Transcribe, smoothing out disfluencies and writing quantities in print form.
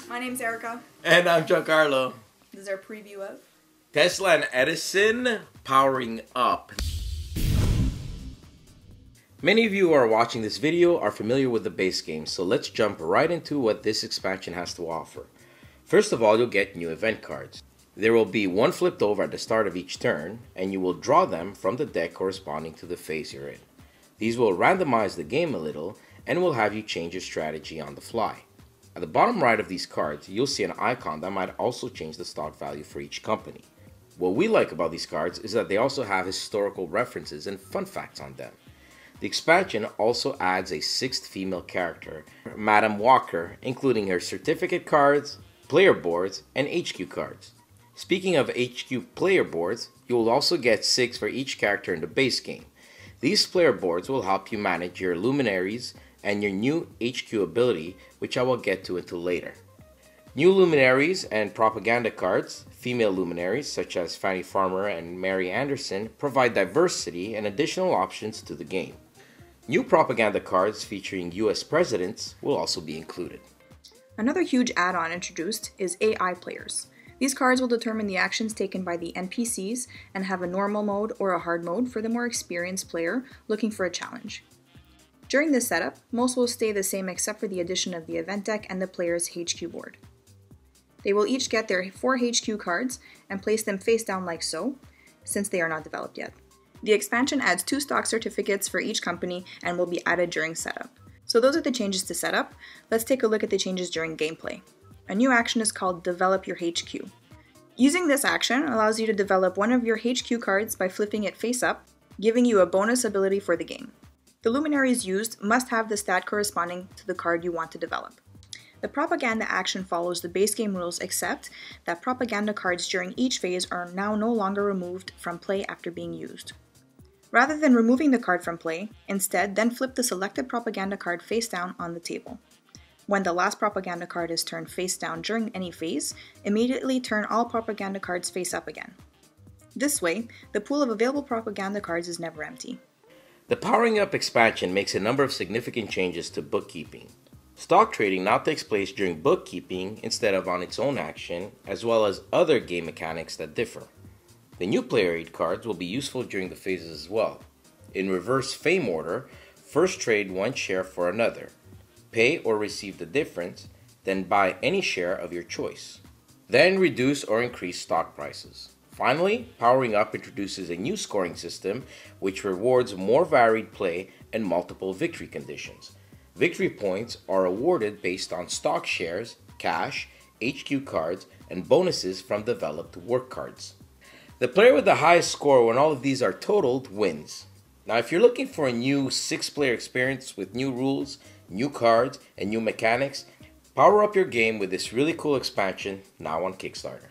My name's Erica. And I'm Giancarlo. This is our preview of Tesla and Edison powering up. Many of you who are watching this video are familiar with the base game, so let's jump right into what this expansion has to offer. First of all, you'll get new event cards. There will be one flipped over at the start of each turn, and you will draw them from the deck corresponding to the phase you're in. These will randomize the game a little and will have you change your strategy on the fly. At the bottom right of these cards, you'll see an icon that might also change the stock value for each company. What we like about these cards is that they also have historical references and fun facts on them. The expansion also adds a sixth female character, Madam Walker, including her certificate cards, player boards, and HQ cards. Speaking of HQ player boards, you will also get 6 for each character in the base game. These player boards will help you manage your luminaries and your new HQ ability, which I will get to until later. New luminaries and propaganda cards, female luminaries such as Fanny Farmer and Mary Anderson, provide diversity and additional options to the game. New propaganda cards featuring US presidents will also be included. Another huge add-on introduced is AI players. These cards will determine the actions taken by the NPCs and have a normal mode or a hard mode for the more experienced player looking for a challenge. During this setup, most will stay the same except for the addition of the event deck and the player's HQ board. They will each get their 4 HQ cards and place them face down like so, since they are not developed yet. The expansion adds 2 stock certificates for each company and will be added during setup. So those are the changes to setup. Let's take a look at the changes during gameplay. A new action is called Develop Your HQ. Using this action allows you to develop one of your HQ cards by flipping it face up, giving you a bonus ability for the game. The luminaries used must have the stat corresponding to the card you want to develop. The propaganda action follows the base game rules except that propaganda cards during each phase are now no longer removed from play after being used. Rather than removing the card from play, instead then flip the selected propaganda card face down on the table. When the last propaganda card is turned face down during any phase, immediately turn all propaganda cards face up again. This way, the pool of available propaganda cards is never empty. The Powering Up expansion makes a number of significant changes to bookkeeping. Stock trading now takes place during bookkeeping instead of on its own action, as well as other game mechanics that differ. The new player aid cards will be useful during the phases as well. In reverse fame order, first trade one share for another. Pay or receive the difference, then buy any share of your choice. Then reduce or increase stock prices. Finally, Powering Up introduces a new scoring system which rewards more varied play and multiple victory conditions. Victory points are awarded based on stock shares, cash, HQ cards, and bonuses from developed work cards. The player with the highest score when all of these are totaled wins. Now if you're looking for a new 6-player experience with new rules, new cards, and new mechanics, power up your game with this really cool expansion now on Kickstarter.